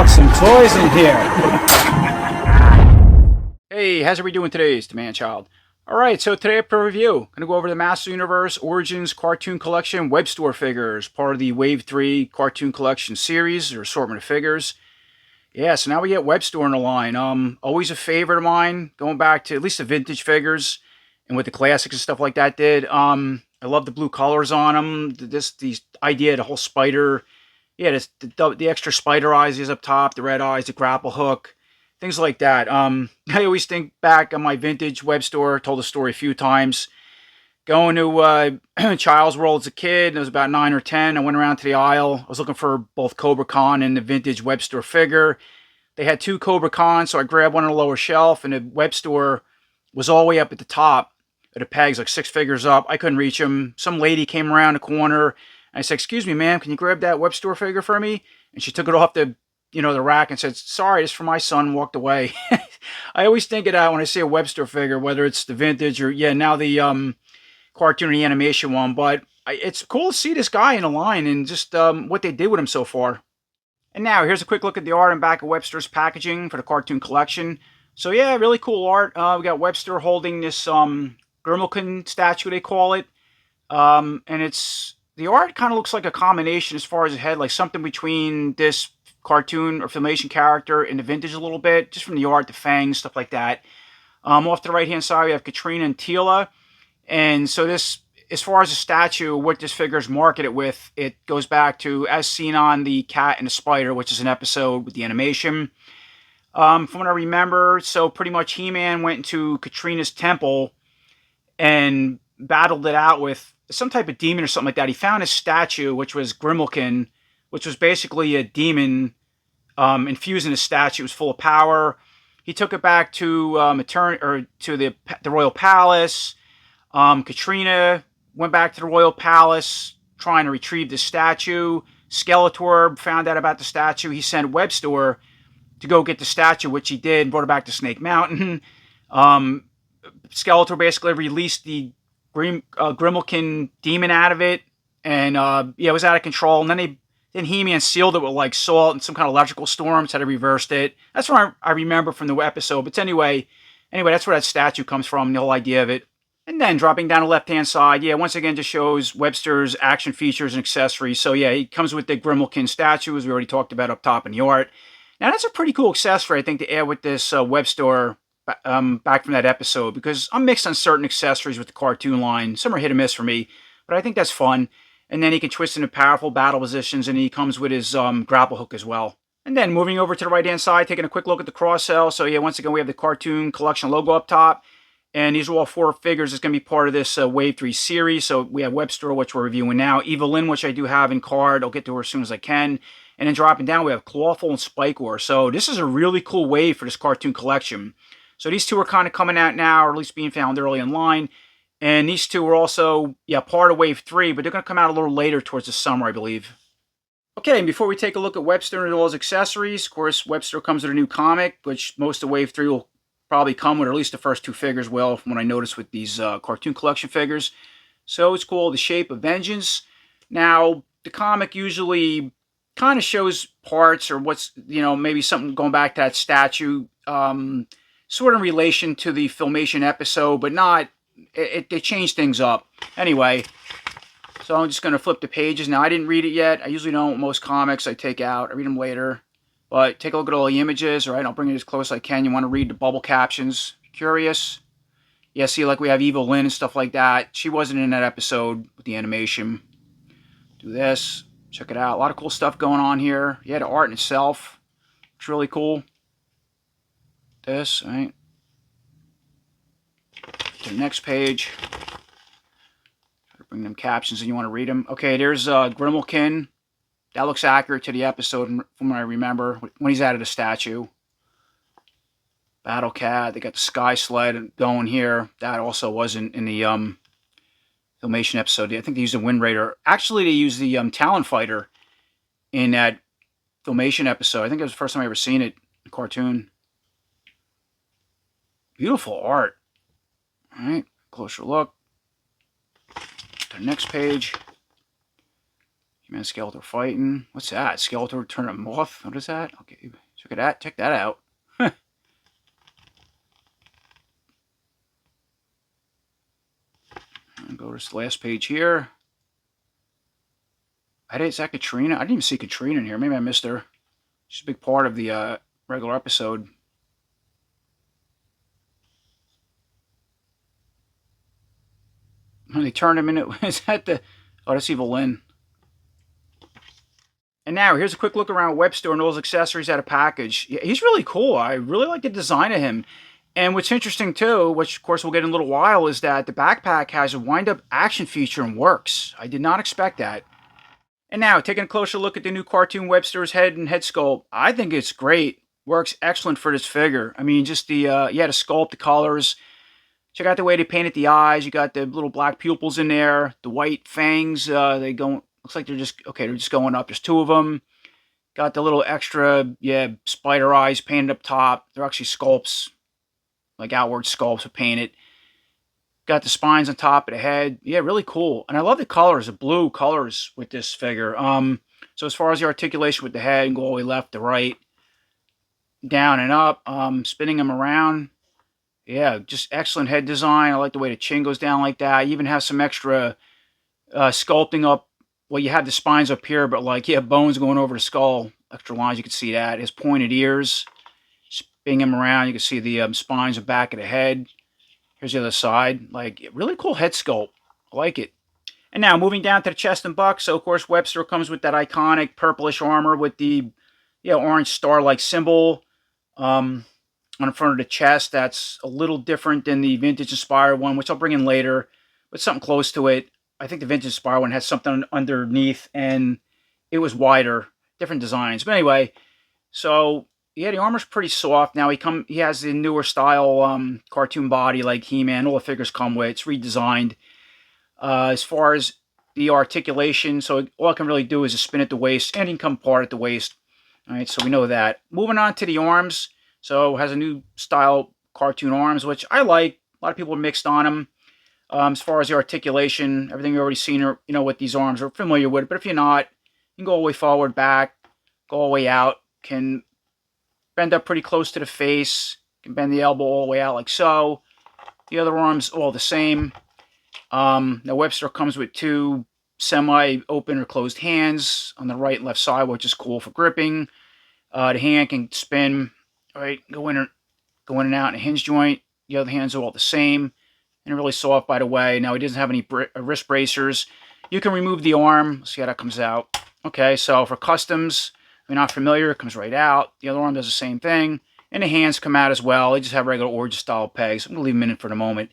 some toys in here. Hey, how's everybody doing today? It's the Man-Child. Alright, so today for review, going to go over the Master Universe Origins Cartoon Collection Webstor Figures, part of the Wave 3 Cartoon Collection series, or assortment of figures. Yeah, so now we get Webstor in the line. Always a favorite of mine, going back to at least the vintage figures, and what the classics and stuff like that did. I love the blue colors on them, the idea, the whole spider. Yeah, the extra spider eyes is up top, the red eyes, the grapple hook, things like that. I always think back on my vintage web store. Told the story a few times. Going to Child's World as a kid, I was about 9 or 10. I went around to the aisle. I was looking for both Cobra Khan and the vintage web store figure. They had two Cobra Khans, so I grabbed one on the lower shelf, and the web store was all the way up at the top of the pegs, like 6 figures up. I couldn't reach them. Some lady came around the corner. I said, "Excuse me, ma'am, can you grab that Webstor figure for me?" And she took it off the rack and said, "Sorry, it's for my son," and walked away. I always think of that when I see a Webstor figure, whether it's the vintage or, yeah, now the cartoon or the animation one. But it's cool to see this guy in the line and just what they did with him so far. And now, here's a quick look at the art and back of Webstor's packaging for the cartoon collection. So, yeah, really cool art. We got Webstor holding this Grimmelkin statue, they call it. And the art kind of looks like a combination as far as the head, like something between this cartoon or filmation character and the vintage a little bit, just from the art, the fangs, stuff like that. Off to the right-hand side, we have Katrina and Tila. And so this, as far as the statue, what this figure is marketed with, it goes back to As Seen on the Cat and the Spider, which is an episode with the animation. From what I remember, so pretty much He-Man went into Katrina's temple and battled it out with some type of demon or something like that. He found a statue, which was Grimmelkin, which was basically a demon infused in a statue. It was full of power. He took it back to the royal palace. Katrina went back to the royal palace trying to retrieve the statue. Skeletor found out about the statue. He sent Webstor to go get the statue, which he did, brought it back to Snake Mountain. Skeletor basically released the Grimmelkin demon out of it, and it was out of control. And then He-Man sealed it with like salt and some kind of electrical storm, so they reversed it. That's what I remember from the episode. But anyway, that's where that statue comes from, the whole idea of it. And then dropping down the left-hand side, once again just shows Webstor's action features and accessories. So he comes with the Grimmelkin statue, as we already talked about up top in the art. Now that's a pretty cool accessory, I think, to add with this Webstor back from that episode, because I'm mixed on certain accessories with the cartoon line. Some are hit or miss for me, but I think that's fun. And then he can twist into powerful battle positions, and he comes with his grapple hook as well. And then moving over to the right-hand side, taking a quick look at the cross-sell. So once again, we have the cartoon collection logo up top. And these are all 4 figures that's going to be part of this Wave 3 series. So we have Webstor, which we're reviewing now. Evelyn, which I do have in card. I'll get to her as soon as I can. And then dropping down, we have Clawful and Spikor. So this is a really cool wave for this cartoon collection. So these 2 are kind of coming out now, or at least being found early in line. And these 2 are also, part of Wave 3, but they're going to come out a little later towards the summer, I believe. Okay, and before we take a look at Webstor and all his accessories, of course, Webstor comes with a new comic, which most of Wave 3 will probably come with, or at least the first 2 figures will, from what I noticed with these cartoon collection figures. So it's called The Shape of Vengeance. Now, the comic usually kind of shows parts, or what's, maybe something going back to that statue, sort of in relation to the Filmation episode, but not, they changed things up. Anyway, so I'm just going to flip the pages. Now, I didn't read it yet. I usually don't. Most comics I take out. I read them later. But take a look at all the images. All right, I'll bring it as close as I can. You want to read the bubble captions. Curious? Yeah, see, like we have Evelyn and stuff like that. She wasn't in that episode with the animation. Do this. Check it out. A lot of cool stuff going on here. Yeah, the art in itself. It's really cool. This, all right. To the next page. Try to bring them captions and you want to read them. Okay, there's Grimmelkin. That looks accurate to the episode from what I remember, when he's out of the statue. Battle Cat, they got the Sky Sled going here. That also wasn't in the Filmation episode. I think they used the Wind Raider. Actually, they used the Talon Fighter in that Filmation episode. I think it was the first time I ever seen it in a cartoon. Beautiful art. All right, closer look. To the next page. Man, Skeletor fighting. What's that? Skeletor turn a moth? What is that? Okay, check it out. Check that out. And go to this last page here. Is that Katrina? I didn't even see Katrina in here. Maybe I missed her. She's a big part of the regular episode. When they turned him into... Is that the... Oh, that's Evil Lynn. And now, here's a quick look around Webstor and all his accessories out of package. Yeah, he's really cool. I really like the design of him. And what's interesting, too, which, of course, we'll get in a little while, is that the backpack has a wind-up action feature and works. I did not expect that. And now, taking a closer look at the new cartoon Webstor's head and head sculpt, I think it's great. Works excellent for this figure. I mean, just the, the sculpt, the colors. Check out the way they painted the eyes. You got the little black pupils in there. The white fangs, they go... Looks like they're just going up. There's two of them. Got the little extra, spider eyes painted up top. They're actually sculpts, like outward sculpts are painted. Got the spines on top of the head. Yeah, really cool. And I love the colors, the blue colors with this figure. So as far as the articulation with the head, you can go all the way left to right, down and up, spinning them around. Yeah, just excellent head design. I like the way the chin goes down like that. You even have some extra sculpting up. Well, you have the spines up here, but like, bones going over the skull. Extra lines, you can see that. His pointed ears. Spinning him around, you can see the spines the back of the head. Here's the other side. Like, really cool head sculpt. I like it. And now, moving down to the chest and buck. So, of course, Webstor comes with that iconic purplish armor with the orange star-like symbol on the front of the chest. That's a little different than the vintage-inspired one, which I'll bring in later, but something close to it. I think the vintage inspired one has something underneath, and it was wider, different designs. But anyway, so the armor's pretty soft. Now he has the newer style cartoon body like He-Man. All the figures come with. It's redesigned. As far as the articulation, so all I can really do is just spin at the waist, and he can come apart at the waist. All right, so we know that. Moving on to the arms. So it has a new style cartoon arms, which I like. A lot of people are mixed on them. As far as the articulation, everything you've already seen, or with these arms, are familiar with it. But if you're not, you can go all the way forward, back, go all the way out. Can bend up pretty close to the face. Can bend the elbow all the way out like so. The other arms all the same. Now Webstor comes with two semi-open or closed hands on the right and left side, which is cool for gripping. The hand can spin, right, go in and out in a hinge joint. The other hands are all the same. And really soft, by the way. Now, he doesn't have any wrist bracers. You can remove the arm. See how that comes out. Okay, so for customs, if you're not familiar, it comes right out. The other arm does the same thing. And the hands come out as well. They just have regular origin-style pegs. I'm going to leave them in it for the moment.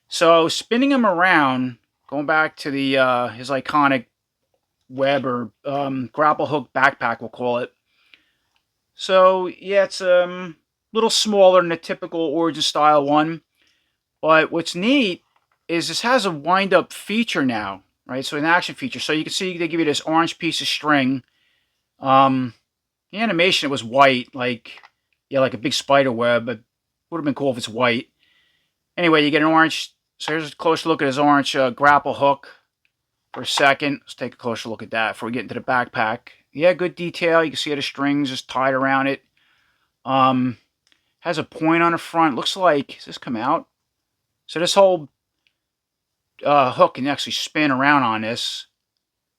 So, spinning them around, going back to the his iconic web or grapple hook backpack, we'll call it. So, yeah, it's a little smaller than the typical origin-style one. But what's neat is this has a wind-up feature now, right? So an action feature. So you can see they give you this orange piece of string. The animation, it was white, like a big spider web. But it would have been cool if it's white. Anyway, you get an orange. So here's a closer look at his orange grapple hook for a second. Let's take a closer look at that before we get into the backpack. Yeah, good detail. You can see the strings just tied around it. Has a point on the front. Looks like, does this come out? So this whole hook can actually spin around on this.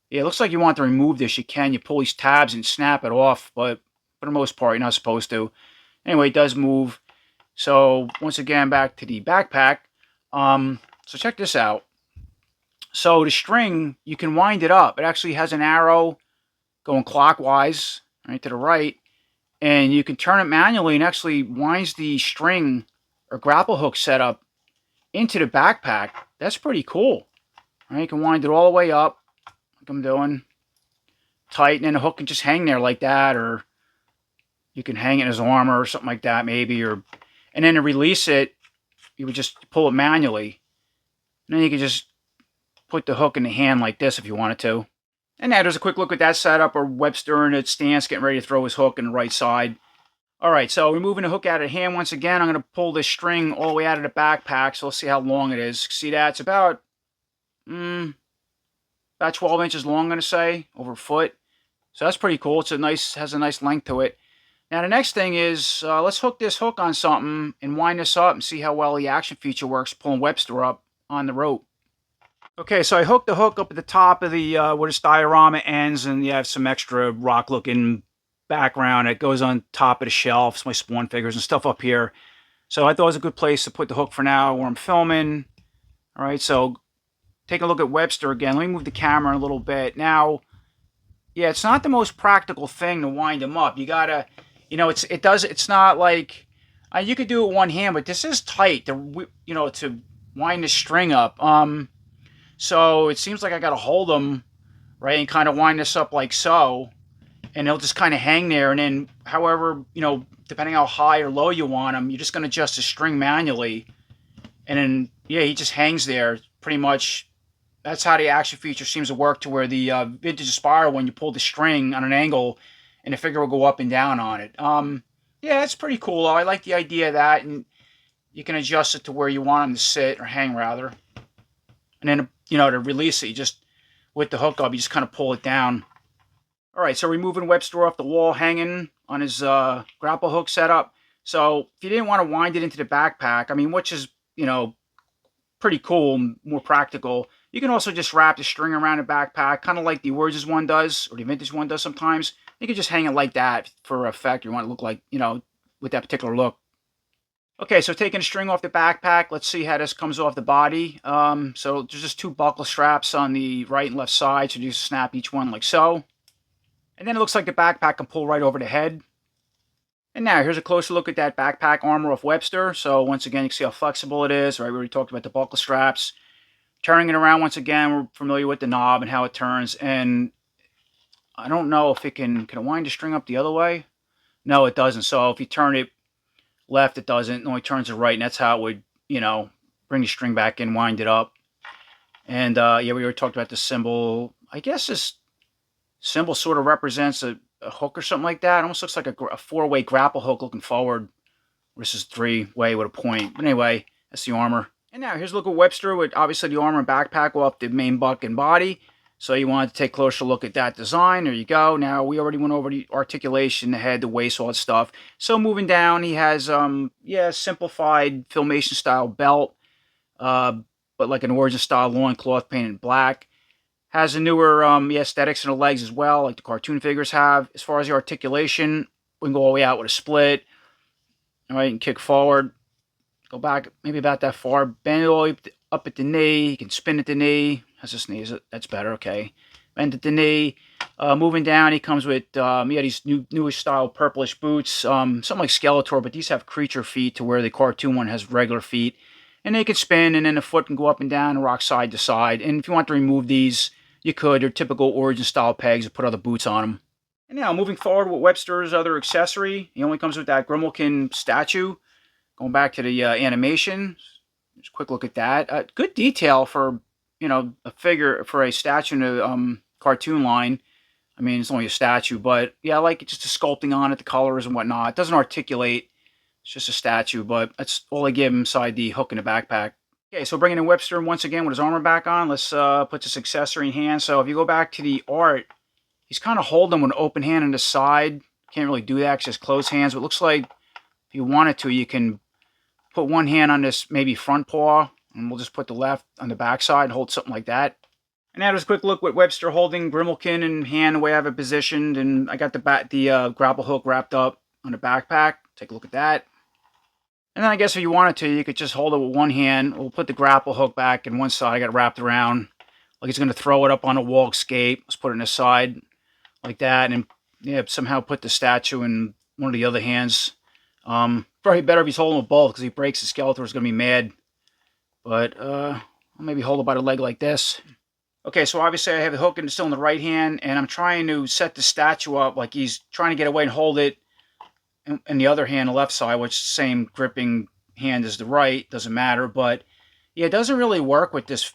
Yeah, it looks like you want to remove this. You can. You pull these tabs and snap it off, but for the most part, you're not supposed to. Anyway, it does move. So once again, back to the backpack. So check this out. So the string, you can wind it up. It actually has an arrow going clockwise, right to the right. And you can turn it manually and actually winds the string or grapple hook setup into the backpack. That's pretty cool. Right, you can wind it all the way up, like I'm doing. Tight, and then the hook can just hang there like that, or you can hang it in his armor or something like that, maybe. And then to release it, you would just pull it manually. And then you can just put the hook in the hand like this if you wanted to. And now there's a quick look at that setup, or Webstor in its stance, getting ready to throw his hook in the right side. Alright, so removing the hook out of the hand once again. I'm going to pull this string all the way out of the backpack, so let's see how long it is. See that? It's about about 12 inches long, I'm going to say, over a foot. So that's pretty cool. Has a nice length to it. Now the next thing is, let's hook this hook on something and wind this up and see how well the action feature works pulling Webstor up on the rope. Okay, so I hooked the hook up at the top of the where this diorama ends, and you have some extra rock-looking background that goes on top of the shelves, my Spawn figures and stuff up here. So I thought it was a good place to put the hook for now where I'm filming. All right, so take a look at Webstor again. Let me move the camera a little bit. Now, yeah, it's not the most practical thing to wind them up. You gotta, it's not like, you could do it with one hand, but this is tight to, to wind the string up. So it seems like I gotta hold them, right, and kind of wind this up like so, and they'll just kind of hang there, and then however, depending how high or low you want them, you're just gonna adjust the string manually, and then, yeah, he just hangs there, pretty much. That's how the action feature seems to work, to where the vintage spiral, when you pull the string on an angle, and the figure will go up and down on it. Yeah, it's pretty cool. I like the idea of that, and you can adjust it to where you want them to sit, or hang rather. And then, to release it, you just, with the hook up, you just kind of pull it down. All right, so removing Webstor off the wall, hanging on his grapple hook setup. So if you didn't want to wind it into the backpack, I mean, which is, pretty cool, more practical, you can also just wrap the string around the backpack, kind of like the Origins one does, or the Vintage one does sometimes. You can just hang it like that for effect. You want to look like, with that particular look. Okay, so taking the string off the backpack, let's see how this comes off the body. So there's just two buckle straps on the right and left side, so you just snap each one like so. And then it looks like the backpack can pull right over the head. And now here's a closer look at that backpack armor off Webstor. So once again, you can see how flexible it is, right? We already talked about the buckle straps. Turning it around, once again, we're familiar with the knob and how it turns. And I don't know if it can it wind the string up the other way? No, it doesn't. So if you turn it left, it doesn't. It only turns it right, and that's how it would, bring the string back in, wind it up. And yeah, we already talked about the symbol. I guess this symbol sort of represents a hook or something like that. It almost looks like a four-way grapple hook looking forward versus three-way with a point. But anyway, that's the armor. And now here's a look at Webstor with obviously the armor and backpack off the main buck and body. So you wanted to take a closer look at that design. There you go. Now we already went over the articulation, the head, the waist, all that stuff. So moving down, he has simplified Filmation style belt, but like an Origin style loincloth painted black. Has a newer aesthetics in the legs as well, like the cartoon figures have. As far as the articulation, we can go all the way out with a split. All right, and kick forward. Go back maybe about that far. Bend it all the way up at the knee. You can spin at the knee. How's this knee? That's better, okay. Bend at the knee. Moving down, he comes with these newish style purplish boots. Something like Skeletor, but these have creature feet, to where the cartoon one has regular feet. And they can spin, and then the foot can go up and down and rock side to side. And if you want to remove these, you could. They're typical Origin style pegs and put other boots on them. And now moving forward with Webstor's other accessory, he only comes with that Grimalkin statue. Going back to the animation, just a quick look at that. Good detail for, a figure, for a statue in the cartoon line. I mean, it's only a statue, but yeah, I like it, just the sculpting on it, the colors and whatnot. It doesn't articulate. It's just a statue, but that's all I give him inside the hook in the backpack. Okay, so bringing in Webstor once again with his armor back on, let's put this accessory in hand. So if you go back to the art, he's kind of holding with an open hand on the side. Can't really do that, it's just closed hands. But it looks like if you wanted to, you can put one hand on this maybe front paw, and we'll just put the left on the back side and hold something like that. And now just a quick look with Webstor holding Grimalkin in hand, the way I have it positioned. And I got the grapple hook wrapped up on the backpack. Take a look at that. And then I guess if you wanted to, you could just hold it with one hand. We'll put the grapple hook back in one side. I got it wrapped around like he's going to throw it up on a wall escape. Let's put it in the side like that. And yeah, somehow put the statue in one of the other hands. Probably better if he's holding them both, because if he breaks, the Skeletor is going to be mad. But I'll maybe hold it by the leg like this. Okay, so obviously I have the hook still in the right hand, and I'm trying to set the statue up like he's trying to get away and hold it in the other hand, the left side, which is the same gripping hand as the right. Doesn't matter, but yeah, it doesn't really work with this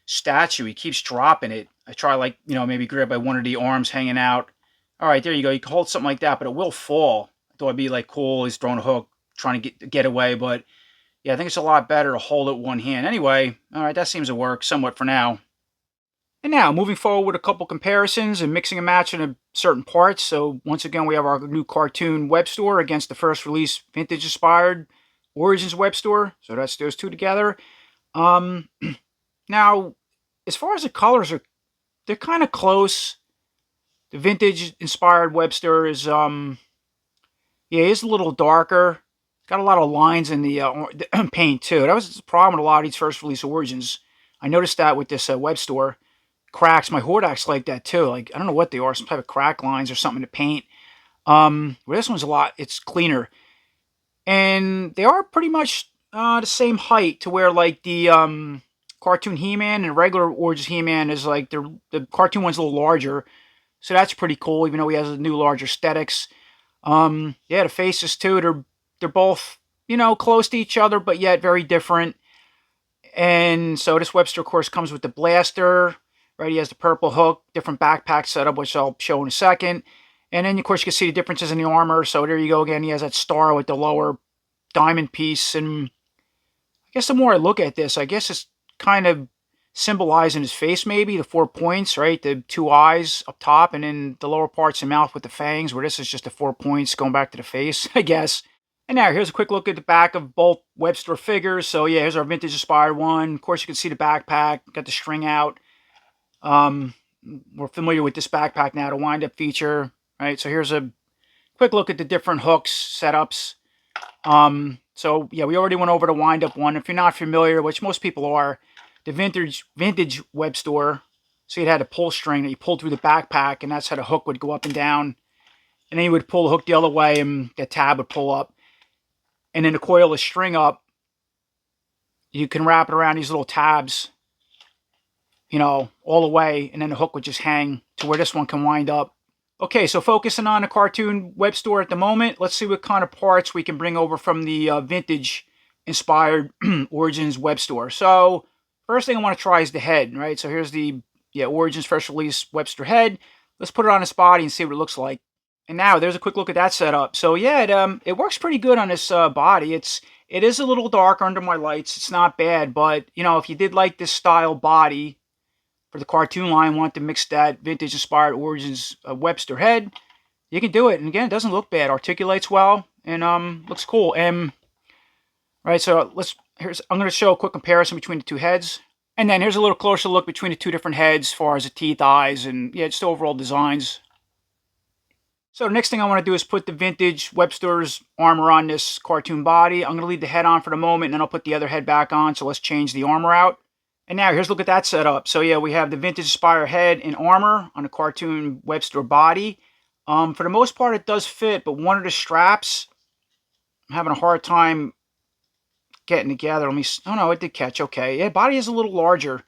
statue. He keeps dropping it. I try, like, maybe grab by one of the arms hanging out. All right, there you go. You can hold something like that, but it will fall. I thought it'd be like cool. He's throwing a hook, trying to get away, but yeah, I think it's a lot better to hold it one hand. Anyway, all right, that seems to work somewhat for now. And now, moving forward with a couple comparisons and mixing and matching of certain parts. So once again, we have our new cartoon Webstor against the first release vintage-inspired Origins Webstor. So that's those two together. Um, Now, as far as the colors are, they're kind of close. The vintage-inspired Webstor is, yeah, he's a little darker. Got a lot of lines in the paint, too. That was the problem with a lot of these first release Origins. I noticed that with this Webstor. Cracks. My Hordak's like that too. Like, I don't know what they are, some type of crack lines or something to paint. Well, this one's it's cleaner. And they are pretty much the same height to where like the cartoon He-Man and regular Origins He-Man is like the cartoon one's a little larger. So that's pretty cool, even though he has a new larger aesthetics. Yeah, the faces too, they're both, close to each other, but yet very different. And so this Webster, of course, comes with the blaster. Right, he has the purple hook, different backpack setup, which I'll show in a second. And then, of course, you can see the differences in the armor. So there you go again. He has that star with the lower diamond piece. And I guess the more I look at this, I guess it's kind of symbolizing his face maybe, the 4 points, right? The 2 eyes up top, and then the lower parts of the mouth with the fangs, where this is just the 4 points going back to the face, I guess. And now here's a quick look at the back of both Webstor figures. So yeah, here's our vintage-inspired one. Of course, you can see the backpack, got the string out. We're familiar with this backpack now, the wind-up feature, right? So here's a quick look at the different hooks, setups. So yeah, we already went over the wind-up one. If you're not familiar, which most people are, the vintage Webstor, so you had a pull string that you pulled through the backpack, and that's how the hook would go up and down. And then you would pull the hook the other way, and the tab would pull up. And then to coil the string up, you can wrap it around these little tabs, all the way, and then the hook would just hang to where this one can wind up. Okay, so focusing on the cartoon Webstor at the moment, let's see what kind of parts we can bring over from the vintage-inspired Origins Webstor. So, first thing I want to try is the head, right? So here's the Origins first release Webstor head. Let's put it on its body and see what it looks like. And now, there's a quick look at that setup. So yeah, it works pretty good on this body. It is a little darker under my lights. It's not bad, but, if you did like this style body for the cartoon line, want to mix that vintage-inspired Origins Webstor head, you can do it. And again, it doesn't look bad. Articulates well and looks cool. And right, so I'm going to show a quick comparison between the two heads. And then here's a little closer look between the two different heads as far as the teeth, eyes, and yeah, just the overall designs. So the next thing I want to do is put the vintage Webstor's armor on this cartoon body. I'm going to leave the head on for the moment, and then I'll put the other head back on. So let's change the armor out. And now here's a look at that setup. So yeah, we have the vintage Spire head and armor on the cartoon Webstor body. For the most part, it does fit, but one of the straps, I'm having a hard time getting together. Oh no, it did catch. Okay, yeah, body is a little larger,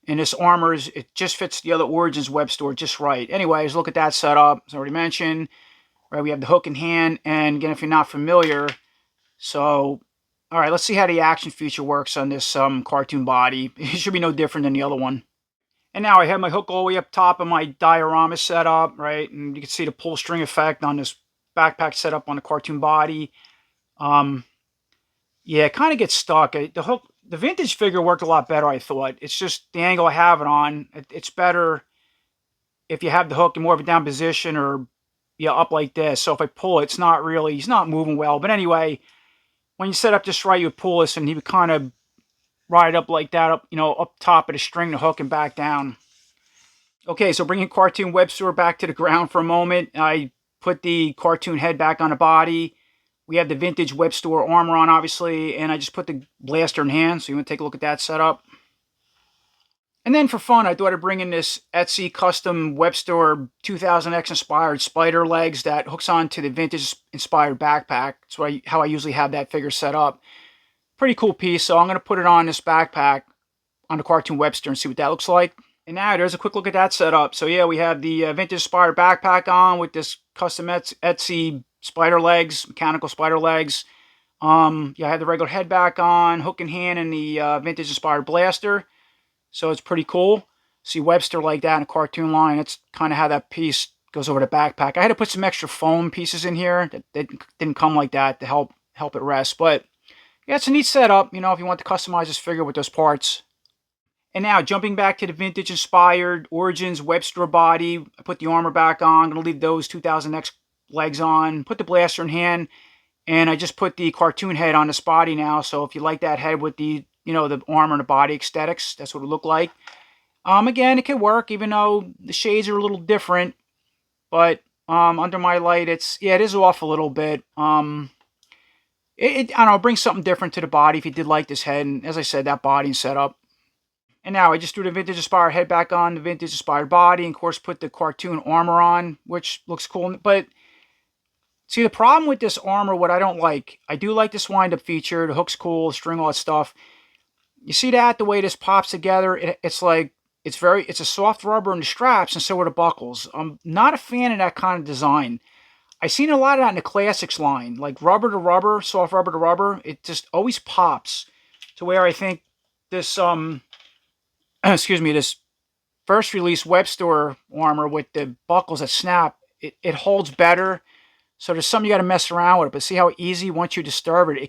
and this armor it just fits the other Origins Webstor just right. Anyways, look at that setup. As I already mentioned, right? We have the hook in hand, and again, if you're not familiar, so. All right, let's see how the action feature works on this cartoon body. It should be no different than the other one. And now I have my hook all the way up top of my diorama setup, right? And you can see the pull string effect on this backpack setup on the cartoon body. Yeah, it kind of gets stuck. The vintage figure worked a lot better, I thought. It's just the angle I have it on. It's better if you have the hook in more of a down position or up like this. So if I pull it, he's not moving well. But anyway, when you set up just right, you would pull this and he would kind of ride up like that, up top of the string, the hook, and back down. Okay, so bringing cartoon Webstor back to the ground for a moment. I put the cartoon head back on the body. We have the vintage Webstor armor on, obviously, and I just put the blaster in hand. So you want to take a look at that setup. And then for fun, I thought I'd bring in this Etsy custom Webstor 2000X inspired spider legs that hooks onto the vintage inspired backpack. That's how I usually have that figure set up. Pretty cool piece, so I'm going to put it on this backpack on the cartoon Webstor and see what that looks like. And now there's a quick look at that setup. So yeah, we have the vintage inspired backpack on with this custom Etsy spider legs, mechanical spider legs. Yeah, I have the regular head back on, hook in hand, and the vintage inspired blaster. So it's pretty cool. See Webstor like that in a cartoon line. That's kind of how that piece goes over the backpack. I had to put some extra foam pieces in here that didn't come like that to help it rest. But yeah, it's a neat setup, if you want to customize this figure with those parts. And now, jumping back to the vintage-inspired Origins Webstor body, I put the armor back on. I'm going to leave those 2000X legs on. Put the blaster in hand, and I just put the cartoon head on this body now. So if you like that head with the, the armor and the body aesthetics, that's what it looked like. Again, it can work, even though the shades are a little different. But under my light, it is off a little bit. I don't know, it brings something different to the body if you did like this head. And as I said, that body and setup. And now I just threw the vintage inspired head back on, the vintage inspired body, and of course put the cartoon armor on, which looks cool. But see, the problem with this armor, what I don't like, I do like this wind-up feature. The hook's cool, the string, all that stuff. You see that, the way this pops together, it's like, it's a soft rubber in the straps, and so are the buckles. I'm not a fan of that kind of design. I've seen a lot of that in the classics line, like rubber to rubber, soft rubber to rubber. It just always pops to where I think this, excuse me, this first release Webstor armor with the buckles that snap, it holds better. So there's something you got to mess around with it. But see how easy, once you disturb it, they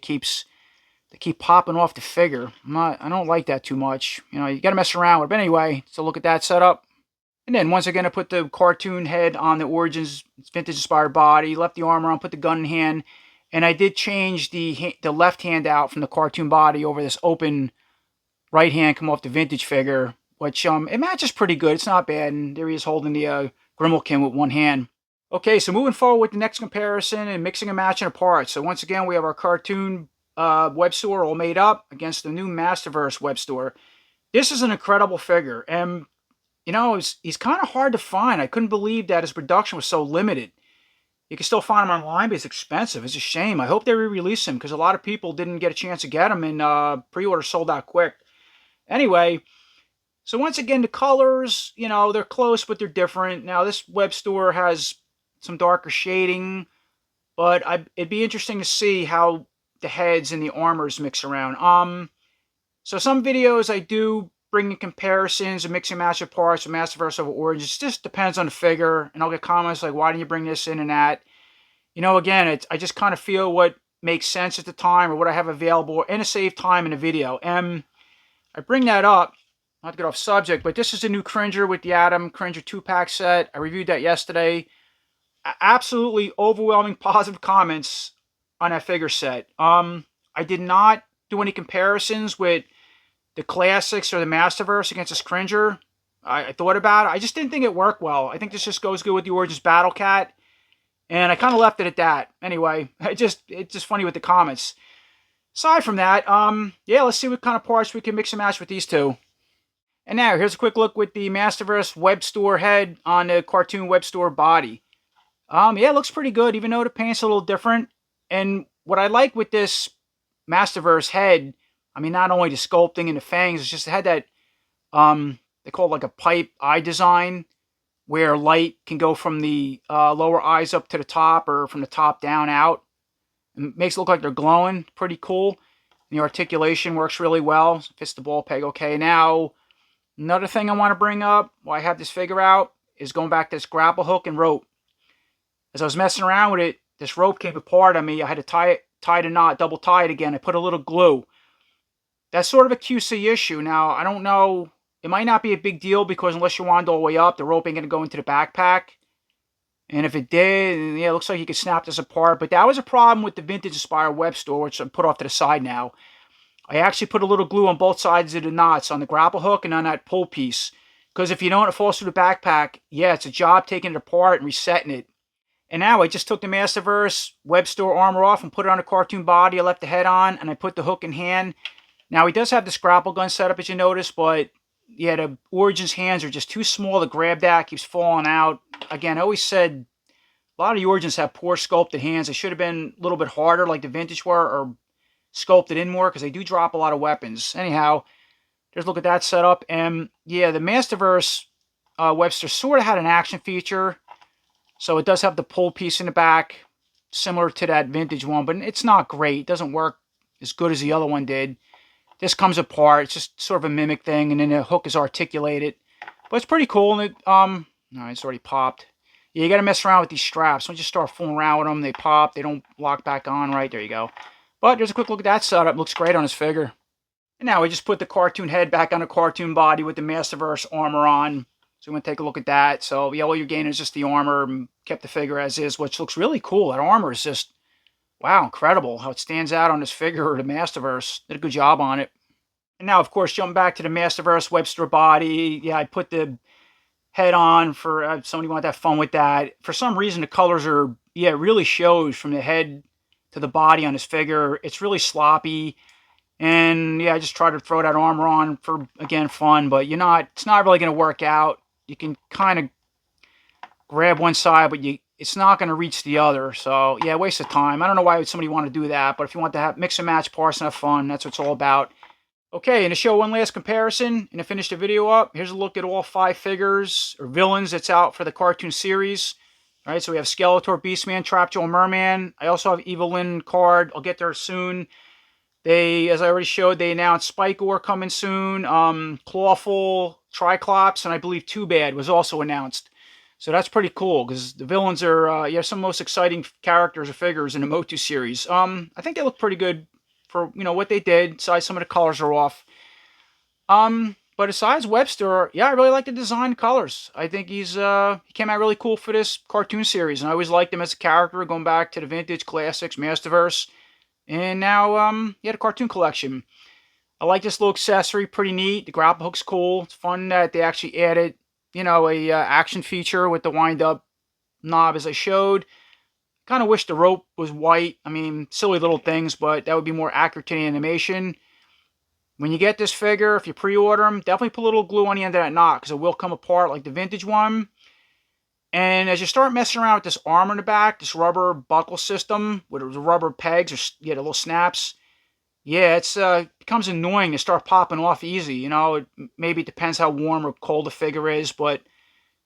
keep popping off the figure. I don't like that too much. You got to mess around with it. But anyway, so look at that setup. And then once again, I put the cartoon head on the Origins vintage inspired body, left the armor on, put the gun in hand, and I did change the left hand out from the cartoon body over this open right hand come off the vintage figure, which it matches pretty good. It's not bad. And there he is holding the Grimalkin with one hand. Okay, so moving forward with the next comparison and mixing and matching apart. So once again, we have our cartoon Webstor all made up against the new Masterverse Webstor. This is an incredible figure, and he's kind of hard to find. I couldn't believe that his production was so limited. You can still find him online, but it's expensive. It's a shame. I hope they re-release him because a lot of people didn't get a chance to get him, and pre-order sold out quick. Anyway, so once again, the colors, they're close, but they're different. Now, this Webstor has some darker shading, but it'd be interesting to see how the heads and the armors mix around. So some videos I do bring in comparisons and mix and match of parts with Masterverse over Origins. It just depends on the figure, and I'll get comments like, why didn't you bring this in and that? Again, I just kind of feel what makes sense at the time or what I have available and to save time in the video. And I bring that up, not to get off subject, but this is a new Cringer with the Adam Cringer 2-pack set. I reviewed that yesterday. Absolutely overwhelming positive comments on that figure set. I did not do any comparisons with the classics or the Masterverse against this Cringer. I thought about it. I just didn't think it worked well. I think this just goes good with the Origins Battle Cat, and I kind of left it at that. Anyway, it's just funny with the comments. Aside from that, yeah, let's see what kind of parts we can mix and match with these two. And now, here's a quick look with the Masterverse Webstor head on the cartoon Webstor body. Yeah, it looks pretty good, even though the paint's a little different. And what I like with this Masterverse head, not only the sculpting and the fangs, it's just it had that, they call it like a pipe eye design, where light can go from the lower eyes up to the top, or from the top down out. It makes it look like they're glowing. Pretty cool. And the articulation works really well. Fits the ball peg okay. Now, another thing I want to bring up while I have this figure out is going back to this grapple hook and rope. As I was messing around with it, this rope came apart on me. I had to tie the knot, double tie it again. I put a little glue. That's sort of a QC issue. Now, I don't know. It might not be a big deal because unless you wound all the way up, the rope ain't going to go into the backpack. And if it did, yeah, it looks like you could snap this apart. But that was a problem with the vintage inspired Webstor, which I put off to the side now. I actually put a little glue on both sides of the knots, on the grapple hook and on that pull piece. Because if you don't, it falls through the backpack. Yeah, it's a job taking it apart and resetting it. And now I just took the Masterverse Webstor armor off and put it on a cartoon body. I left the head on, and I put the hook in hand. Now, he does have this grapple gun setup, as you notice, but yeah, the Origins hands are just too small to grab that. Keeps falling out. Again, I always said a lot of the Origins have poor sculpted hands. They should have been a little bit harder like the vintage were, or sculpted in more, because they do drop a lot of weapons. Anyhow, just look at that setup. And yeah, the Masterverse Webstor sort of had an action feature. So it does have the pull piece in the back, similar to that vintage one, but it's not great. It doesn't work as good as the other one did. This comes apart. It's just sort of a mimic thing, and then the hook is articulated. But it's pretty cool. And no, it's already popped. Yeah, you got to mess around with these straps. Once you start fooling around with them, they pop. They don't lock back on right. There you go. But there's a quick look at that setup. Looks great on his figure. And now we just put the cartoon head back on the cartoon body with the Masterverse armor on. So we're going to take a look at that. So yeah, all you're gaining is just the armor, and kept the figure as is, which looks really cool. That armor is just, wow, incredible how it stands out on this figure, the Masterverse. Did a good job on it. And now, of course, jumping back to the Masterverse Webstor body. Yeah, I put the head on for somebody wanted to have fun with that. For some reason, the colors are, yeah, it really shows from the head to the body on this figure. It's really sloppy. And yeah, I just try to throw that armor on for, again, fun, but it's not really going to work out. You can kind of grab one side, but it's not going to reach the other. So yeah, waste of time. I don't know why would somebody want to do that, but if you want to mix and match parts and have fun, that's what it's all about. Okay, and to show one last comparison and to finish the video up, here's a look at all 5 figures or villains that's out for the cartoon series. All right, so we have Skeletor, Beastman, Trapjaw, Merman. I also have Evelyn card. I'll get there soon. They, as I already showed, they announced Spike Ore coming soon. Clawful, Triclops, and I believe Too Bad was also announced. So that's pretty cool because the villains are some of the most exciting characters or figures in the MOTU series. I think they look pretty good for what they did. Besides, some of the colors are off. But besides Webster, yeah, I really like the design colors. I think he came out really cool for this cartoon series, and I always liked him as a character, going back to the vintage classics, Masterverse, and now the cartoon collection. I like this little accessory, pretty neat. The grapple hook's cool. It's fun that they actually added, a action feature with the wind-up knob, as I showed. Kind of wish the rope was white. I mean, silly little things, but that would be more accurate to the animation. When you get this figure, if you pre-order them, definitely put a little glue on the end of that knot because it will come apart like the vintage one. And as you start messing around with this armor in the back, this rubber buckle system with the rubber pegs or the little snaps, yeah, it's becomes annoying to start popping off easy. Maybe it depends how warm or cold the figure is, but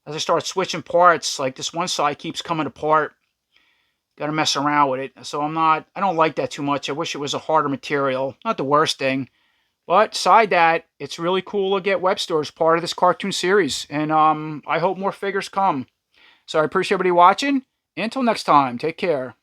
as I start switching parts, like this one side keeps coming apart. Got to mess around with it. So I don't like that too much. I wish it was a harder material. Not the worst thing. But beside that, it's really cool to get Webstor as part of this cartoon series. And I hope more figures come. So I appreciate everybody watching. Until next time, take care.